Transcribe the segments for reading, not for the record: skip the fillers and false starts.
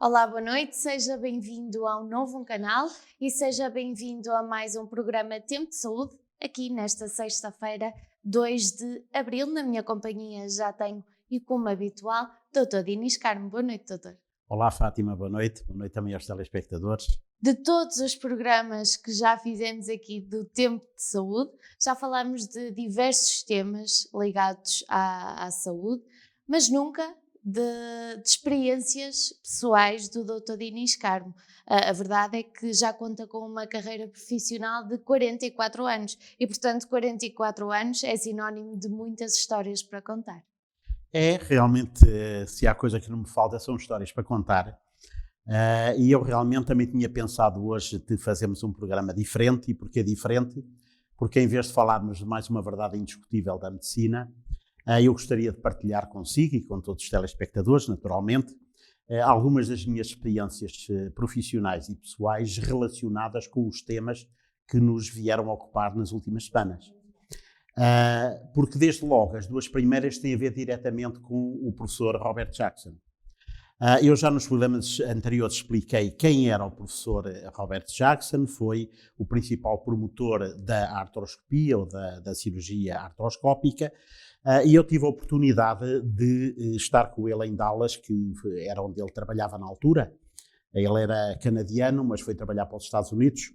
Olá, boa noite, seja bem-vindo a um novo canal e seja bem-vindo a mais um programa Tempo de Saúde, aqui nesta sexta-feira, 2 de abril. Na minha companhia já tenho, e como habitual, Dr. Dinis Carmo. Boa noite, doutor. Olá, Fátima, boa noite também aos telespectadores. De todos os programas que já fizemos aqui do Tempo de Saúde, já falámos de diversos temas ligados à saúde, mas nunca de experiências pessoais do Dr. Dinis Carmo. A verdade é que já conta com uma carreira profissional de 44 anos e, portanto, 44 anos é sinónimo de muitas histórias para contar. É, realmente, se há coisa que não me falta são histórias para contar. E eu realmente também tinha pensado hoje de fazermos um programa diferente. E porquê diferente? Porque em vez de falarmos de mais uma verdade indiscutível da medicina, eu gostaria de partilhar consigo e com todos os telespectadores, naturalmente, algumas das minhas experiências profissionais e pessoais relacionadas com os temas que nos vieram ocupar nas últimas semanas. Porque desde logo as duas primeiras têm a ver diretamente com o professor Robert Jackson. Eu já nos programas anteriores expliquei quem era o professor Robert Jackson, foi o principal promotor da artroscopia ou da cirurgia artroscópica, e eu tive a oportunidade de estar com ele em Dallas, que era onde ele trabalhava na altura. Ele era canadiano, mas foi trabalhar para os Estados Unidos,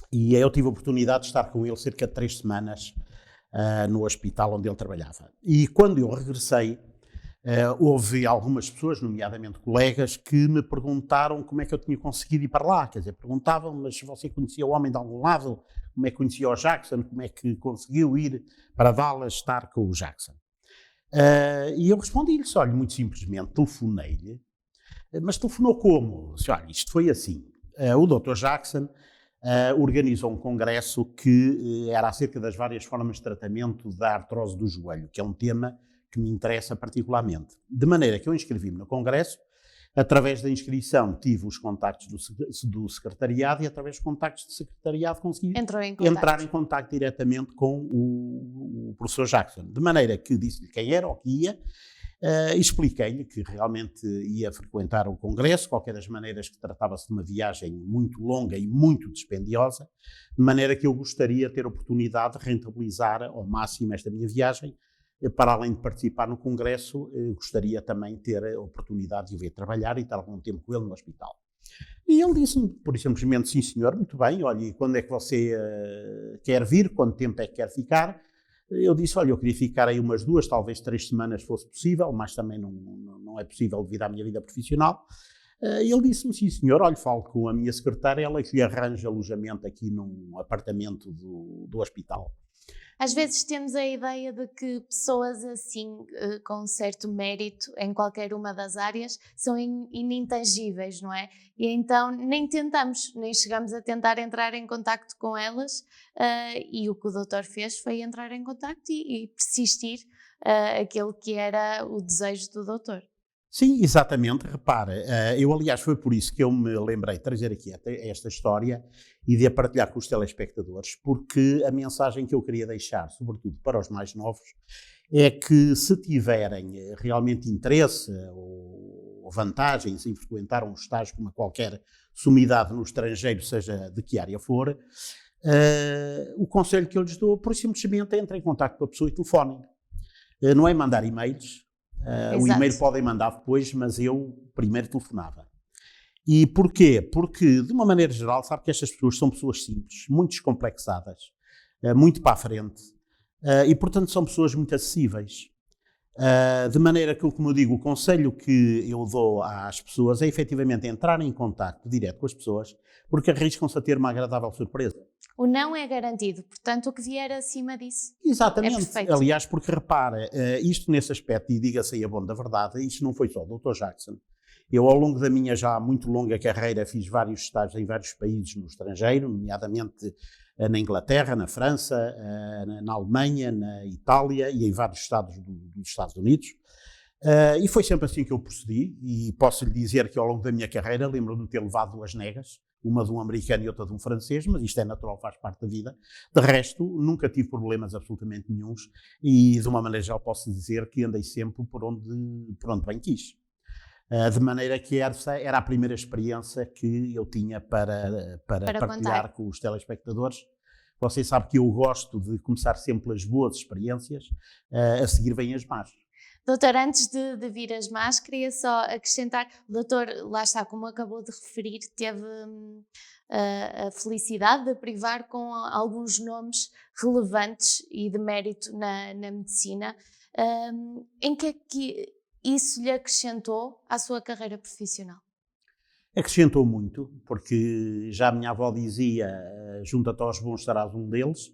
e eu tive a oportunidade de estar com ele cerca de 3 semanas no hospital onde ele trabalhava. E quando eu regressei, houve algumas pessoas, nomeadamente colegas, que me perguntaram como é que eu tinha conseguido ir para lá. Quer dizer, perguntavam, mas você conhecia o homem de algum lado? Como é que conhecia o Jackson? Como é que conseguiu ir para Dallas estar com o Jackson? E eu respondi-lhes, olha, muito simplesmente, telefonei-lhe. Mas telefonou como? Disse, olha, isto foi assim. O Dr. Jackson organizou um congresso que era acerca das várias formas de tratamento da artrose do joelho, que é um tema que me interessa particularmente. De maneira que eu inscrevi-me no congresso, através da inscrição tive os contactos do secretariado e através dos contactos do secretariado consegui entrar em contacto diretamente com o professor Jackson. De maneira que disse-lhe quem era ou que ia, expliquei-lhe que realmente ia frequentar o congresso, qualquer das maneiras que tratava-se de uma viagem muito longa e muito dispendiosa, de maneira que eu gostaria de ter a oportunidade de rentabilizar ao máximo esta minha viagem. Para além de participar no congresso, gostaria também de ter a oportunidade de o ver trabalhar e estar algum tempo com ele no hospital. E ele disse-me, por simplesmente, sim senhor, muito bem, olha, e quando é que você quer vir, quanto tempo é que quer ficar? Eu disse, olha, eu queria ficar aí umas 2, talvez 3 semanas fosse possível, mas também não é possível devido à minha vida profissional. E ele disse-me, sim senhor, olha, falo com a minha secretária, ela que lhe arranja alojamento aqui num apartamento do hospital. Às vezes temos a ideia de que pessoas assim, com certo mérito em qualquer uma das áreas, são inintangíveis, não é? E então nem tentamos, nem chegamos a tentar entrar em contacto com elas, e o que o doutor fez foi entrar em contacto e persistir aquele que era o desejo do doutor. Sim, exatamente, repara, eu aliás foi por isso que eu me lembrei de trazer aqui esta história e de a partilhar com os telespectadores, porque a mensagem que eu queria deixar, sobretudo para os mais novos, é que se tiverem realmente interesse ou vantagens em frequentar um estágio como qualquer sumidade no estrangeiro, seja de que área for, o conselho que eu lhes dou, por simplesmente, é entrar em contacto com a pessoa e telefonem. Não é mandar e-mails. O e-mail podem mandar depois, mas eu primeiro telefonava. E porquê? Porque, de uma maneira geral, sabe que estas pessoas são pessoas simples, muito descomplexadas, muito para a frente, e, portanto, são pessoas muito acessíveis. De maneira que, como eu digo, o conselho que eu dou às pessoas é, efetivamente, entrar em contacto direto com as pessoas, porque arriscam-se a ter uma agradável surpresa. O não é garantido, portanto, o que vier acima disso Exatamente. é perfeito. Aliás, porque repara, isto nesse aspecto, e diga-se aí a bom da verdade, isto não foi só o Dr. Jackson. Eu, ao longo da minha já muito longa carreira, fiz vários estágios em vários países no estrangeiro, nomeadamente na Inglaterra, na França, na Alemanha, na Itália e em vários estados dos Estados Unidos. E foi sempre assim que eu procedi, e posso lhe dizer que ao longo da minha carreira lembro-me de ter levado 2 negas, uma de um americano e outra de um francês, mas isto é natural, faz parte da vida. De resto, nunca tive problemas absolutamente nenhuns e, de uma maneira geral, posso dizer que andei sempre por onde bem quis. De maneira que essa era a primeira experiência que eu tinha para partilhar contar com os telespectadores. Você sabe que eu gosto de começar sempre pelas boas experiências, a seguir vêm as más. Doutor, antes de vir as más, queria só acrescentar, o doutor, lá está, como acabou de referir, teve a felicidade de privar com alguns nomes relevantes e de mérito na medicina. Em que é que isso lhe acrescentou à sua carreira profissional? Acrescentou muito, porque já a minha avó dizia, junta-te aos bons, serás um deles,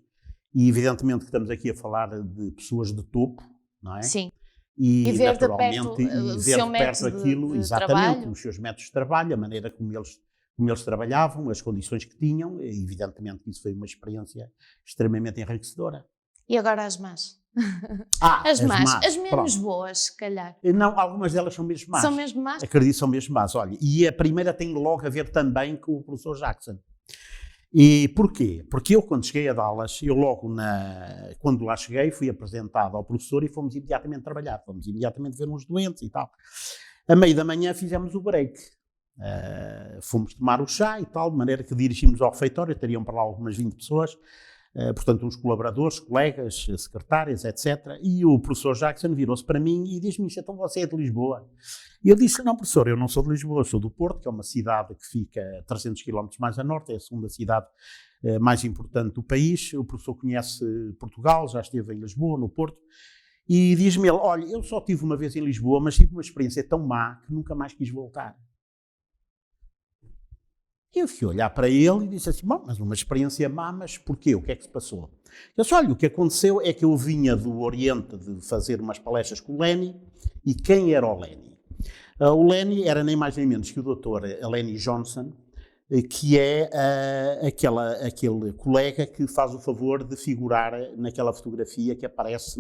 e evidentemente que estamos aqui a falar de pessoas de topo, não é? Sim. E ver de naturalmente, perto o seu método aquilo, de exatamente, trabalho. os seus métodos de trabalho, a maneira como eles trabalhavam, as condições que tinham, e evidentemente que isso foi uma experiência extremamente enriquecedora. E agora as más? As más, as menos pronto. boas, se calhar. Não, algumas delas são mesmo más. São mesmo más? Acredito, são mesmo más. Olha, e a primeira tem logo a ver também com o professor Jackson. E porquê? Porque eu, quando cheguei a Dallas, quando lá cheguei, fui apresentado ao professor e fomos imediatamente trabalhar. Fomos imediatamente ver uns doentes e tal. A meio da manhã fizemos o break. Fomos tomar o chá e tal, de maneira que dirigimos ao refeitório, teriam para lá algumas 20 pessoas. Portanto, uns colaboradores, colegas, secretárias, etc. E o professor Jackson virou-se para mim e diz-me: então você é de Lisboa? E eu disse: não, professor, eu não sou de Lisboa, sou do Porto, que é uma cidade que fica 300 km mais a norte, é a segunda cidade mais importante do país. O professor conhece Portugal, já esteve em Lisboa, no Porto. E diz-me ele: olha, eu só estive uma vez em Lisboa, mas tive uma experiência tão má que nunca mais quis voltar. Eu fui olhar para ele e disse assim: bom, mas uma experiência má, mas porquê? O que é que se passou? Eu disse: olha, o que aconteceu é que eu vinha do Oriente de fazer umas palestras com o Lenny, e quem era o Lenny? O Lenny era nem mais nem menos que o Dr. Lenny Johnson, que é aquele colega que faz o favor de figurar naquela fotografia que aparece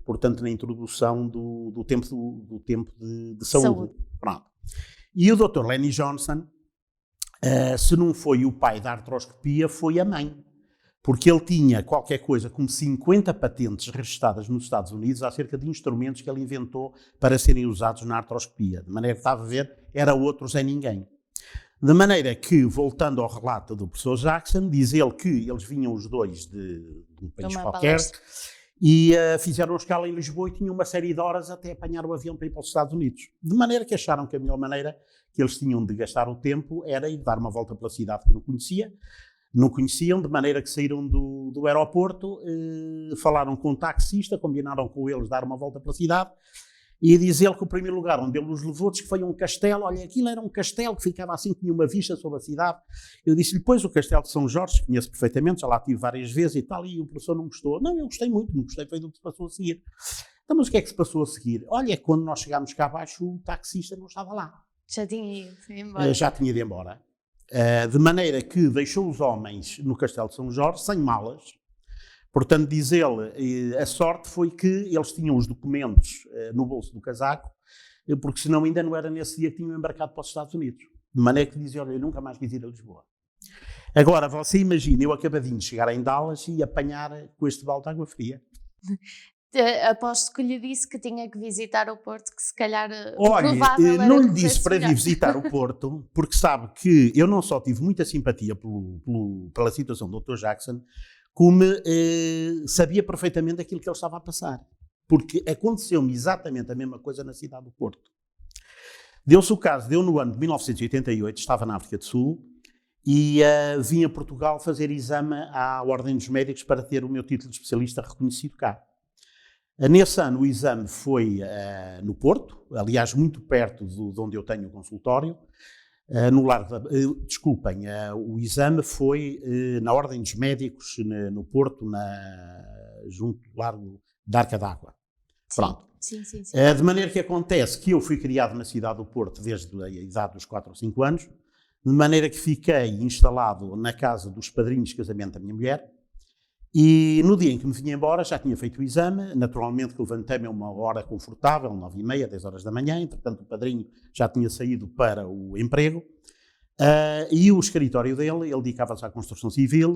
portanto, na introdução do tempo de saúde. Pronto. E o Dr. Lenny Johnson, se não foi o pai da artroscopia, foi a mãe. Porque ele tinha qualquer coisa como 50 patentes registradas nos Estados Unidos acerca de instrumentos que ele inventou para serem usados na artroscopia. De maneira que estava a ver, era outro Zé Ninguém. De maneira que, voltando ao relato do professor Jackson, diz ele que eles vinham os dois de um país qualquer e fizeram escala em Lisboa e tinham uma série de horas até apanhar o avião para ir para os Estados Unidos. De maneira que acharam que a melhor maneira que eles tinham de gastar o tempo era ir dar uma volta pela cidade que não conheciam, de maneira que saíram do aeroporto, falaram com o taxista, combinaram com eles dar uma volta pela cidade, e diz ele que o primeiro lugar onde ele os levou, diz que foi um castelo. Olha, aquilo era um castelo que ficava assim, tinha uma vista sobre a cidade. Eu disse-lhe: pois, o castelo de São Jorge, que conheço perfeitamente, já lá tive várias vezes e tal, e o professor não gostou. Não, eu gostei muito, não gostei, foi do que se passou a seguir. Então, mas o que é que se passou a seguir? Olha, quando nós chegámos cá abaixo, o taxista não estava lá. Já tinha ido embora. Já tinha ido embora. De maneira que deixou os homens no Castelo de São Jorge, sem malas. Portanto, diz ele, a sorte foi que eles tinham os documentos no bolso do casaco, porque senão ainda não era nesse dia que tinham embarcado para os Estados Unidos. De maneira que dizia: olha, eu nunca mais quis ir a Lisboa. Agora, você imagina, eu acabadinho de chegar em Dallas e apanhar com este balde de água fria. Aposto que lhe disse que tinha que visitar o Porto, que se calhar olha, não lhe disse para vir visitar o Porto, porque sabe que eu não só tive muita simpatia pela situação do Dr. Jackson, como sabia perfeitamente aquilo que ele estava a passar. Porque aconteceu-me exatamente a mesma coisa na cidade do Porto. Deu-se o caso, no ano de 1988, estava na África do Sul, e vim a Portugal fazer exame à Ordem dos Médicos para ter o meu título de especialista reconhecido cá. Nesse ano o exame foi no Porto, aliás muito perto de onde eu tenho o consultório, no Largo o exame foi na Ordem dos Médicos no Porto, junto do Largo da Arca d'Água. Pronto. Sim. De maneira que acontece que eu fui criado na cidade do Porto desde a idade dos 4 ou 5 anos, de maneira que fiquei instalado na casa dos padrinhos de casamento da minha mulher. E no dia em que me vinha embora, já tinha feito o exame, naturalmente que levantei-me a uma hora confortável, 9h30, 10 horas da manhã, entretanto o padrinho já tinha saído para o emprego, e o escritório dele, ele dedicava-se à construção civil,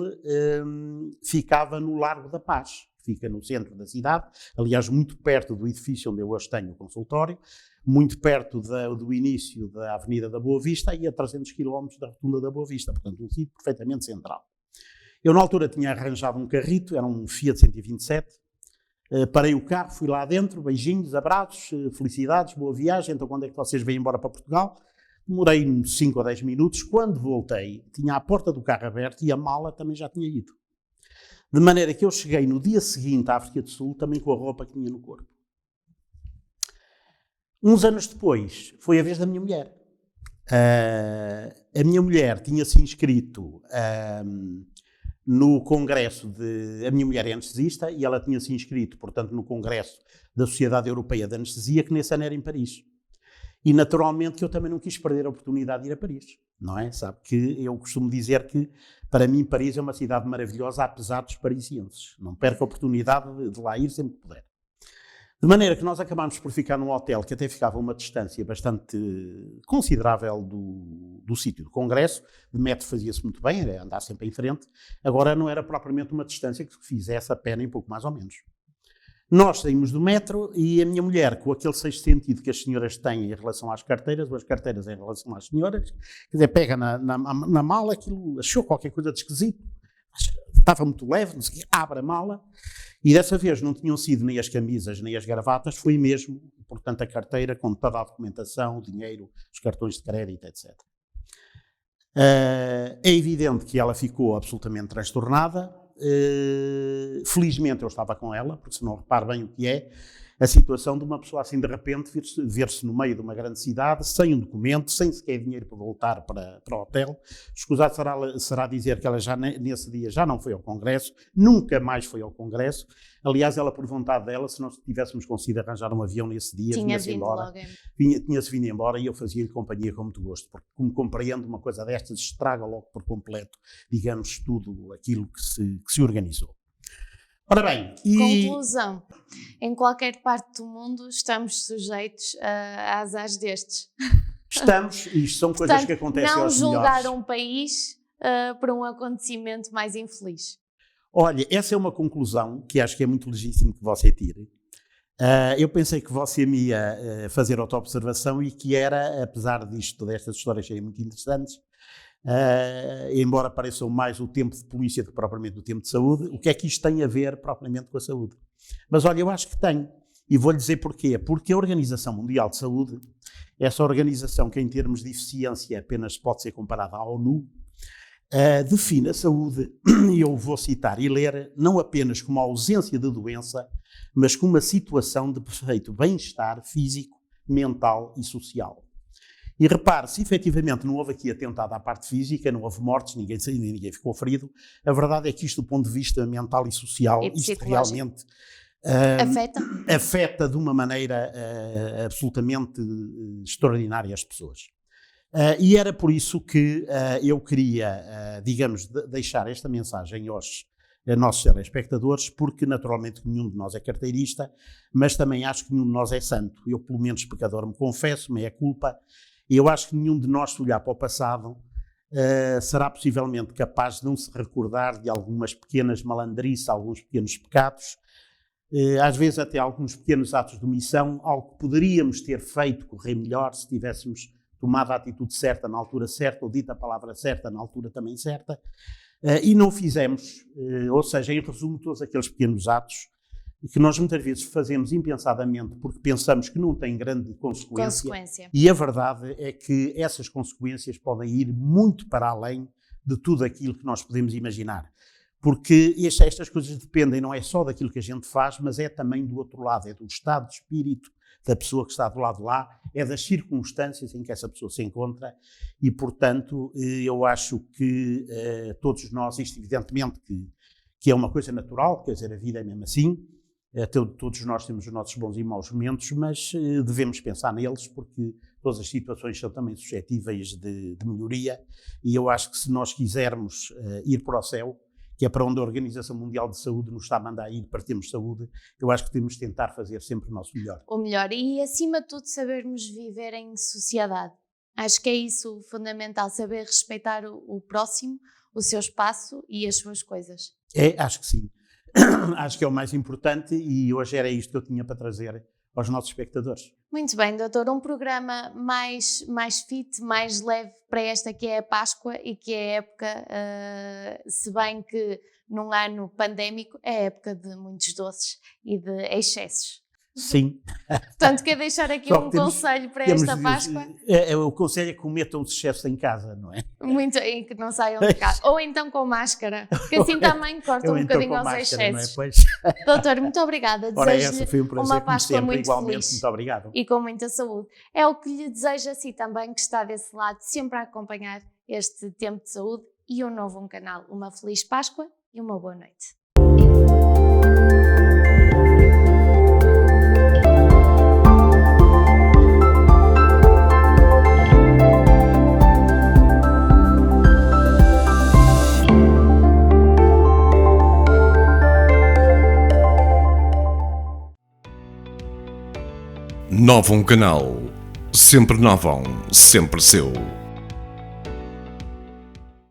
ficava no Largo da Paz, fica no centro da cidade, aliás, muito perto do edifício onde eu hoje tenho o consultório, muito perto do início da Avenida da Boa Vista e a 300 km da Rotunda da Boa Vista, portanto um sítio perfeitamente central. Eu na altura tinha arranjado um carrito, era um Fiat 127, parei o carro, fui lá dentro, beijinhos, abraços, felicidades, boa viagem, então quando é que vocês vêm embora para Portugal? Demorei uns 5 ou 10 minutos, quando voltei, tinha a porta do carro aberta e a mala também já tinha ido. De maneira que eu cheguei no dia seguinte à África do Sul, também com a roupa que tinha no corpo. Uns anos depois, foi a vez da minha mulher. A minha mulher tinha-se inscrito no congresso a minha mulher é anestesista e ela tinha-se inscrito, portanto, no congresso da Sociedade Europeia de Anestesia, que nesse ano era em Paris. E naturalmente que eu também não quis perder a oportunidade de ir a Paris, não é? Sabe que eu costumo dizer que, para mim, Paris é uma cidade maravilhosa, apesar dos parisienses. Não perco a oportunidade de lá ir sempre que puder. De maneira que nós acabámos por ficar num hotel que até ficava a uma distância bastante considerável do sítio do congresso. De metro fazia-se muito bem, era andar sempre em frente. Agora não era propriamente uma distância que fizesse a pé nem pouco mais ou menos. Nós saímos do metro e a minha mulher, com aquele sexto sentido que as senhoras têm em relação às carteiras, ou as carteiras em relação às senhoras, quer dizer, pega na mala, aquilo achou qualquer coisa de esquisito, estava muito leve, não sei o quê, abre a mala, e dessa vez não tinham sido nem as camisas nem as gravatas, foi mesmo, portanto, a carteira com toda a documentação, o dinheiro, os cartões de crédito, etc. É evidente que ela ficou absolutamente transtornada. Felizmente eu estava com ela, porque se não repare bem o que é a situação de uma pessoa assim de repente ver-se no meio de uma grande cidade, sem um documento, sem sequer dinheiro para voltar para o hotel. Escusado será dizer que ela já nesse dia já não foi ao congresso, nunca mais foi ao congresso. Aliás, ela, por vontade dela, se nós tivéssemos conseguido arranjar um avião nesse dia, tinha-se vindo embora e eu fazia-lhe companhia com muito gosto, porque como compreendo, uma coisa destas estraga logo por completo, digamos, tudo aquilo que se organizou. Ora bem, conclusão, em qualquer parte do mundo estamos sujeitos a azares destes. Estamos, e isto são coisas que acontecem aos melhores. Não julgar um país por um acontecimento mais infeliz. Olha, essa é uma conclusão que acho que é muito legítimo que você tire. Eu pensei que você me ia fazer autoobservação e que era, apesar destas histórias serem muito interessantes, embora pareçam mais o tempo de polícia do que propriamente o tempo de saúde, o que é que isto tem a ver propriamente com a saúde? Mas olha, eu acho que tem, e vou-lhe dizer porquê. Porque a Organização Mundial de Saúde, essa organização que em termos de eficiência apenas pode ser comparada à ONU, define a saúde, e eu vou citar e ler, não apenas como a ausência de doença, mas como uma situação de perfeito bem-estar físico, mental e social. E repare, se efetivamente não houve aqui atentado à parte física, não houve mortes, ninguém ficou ferido, a verdade é que isto do ponto de vista mental e social, isto realmente afeta de uma maneira absolutamente extraordinária as pessoas. E era por isso que eu queria, digamos, deixar esta mensagem aos nossos telespectadores, porque naturalmente nenhum de nós é carteirista, mas também acho que nenhum de nós é santo. Eu, pelo menos, pecador, me confesso, me é culpa. E eu acho que nenhum de nós, se olhar para o passado, será possivelmente capaz de não se recordar de algumas pequenas malandrices, alguns pequenos pecados, às vezes até alguns pequenos atos de omissão, algo que poderíamos ter feito correr melhor se tivéssemos tomado a atitude certa na altura certa, ou dito a palavra certa na altura também certa, e não fizemos, ou seja, em resumo, todos aqueles pequenos atos que nós muitas vezes fazemos impensadamente porque pensamos que não têm grande consequência. E a verdade é que essas consequências podem ir muito para além de tudo aquilo que nós podemos imaginar. Porque estas coisas dependem não é só daquilo que a gente faz, mas é também do outro lado, é do estado de espírito da pessoa que está do lado de lá, é das circunstâncias em que essa pessoa se encontra e, portanto, eu acho que todos nós, isto evidentemente que é uma coisa natural, quer dizer, a vida é mesmo assim, todos nós temos os nossos bons e maus momentos, mas devemos pensar neles porque todas as situações são também suscetíveis de melhoria e eu acho que se nós quisermos ir para o céu, que é para onde a Organização Mundial de Saúde nos está a mandar ir para termos saúde, eu acho que temos de tentar fazer sempre o nosso melhor. O melhor e, acima de tudo, sabermos viver em sociedade. Acho que é isso fundamental, saber respeitar o próximo, o seu espaço e as suas coisas. Acho que sim. acho que é o mais importante e hoje era isto que eu tinha para trazer aos nossos espectadores. Muito bem, doutor. Um programa mais fit, mais leve para esta que é a Páscoa e que é a época, se bem que num ano pandémico, é a época de muitos doces e de excessos. Sim. Portanto, quer deixar aqui conselho para esta Páscoa? O conselho é que cometam os excessos em casa, não é? Muito, e que não saiam de casa. Ou então com máscara, que assim também corta um bocadinho aos excessos. Não é? Doutor, muito obrigada. Desejo-lhe uma Páscoa muito igualmente, feliz. muito obrigado. E com muita saúde. É o que lhe desejo a si também, que está desse lado, sempre a acompanhar este tempo de saúde e um novo canal. Uma feliz Páscoa e uma boa noite. Novum Canal. Sempre Novum, sempre seu.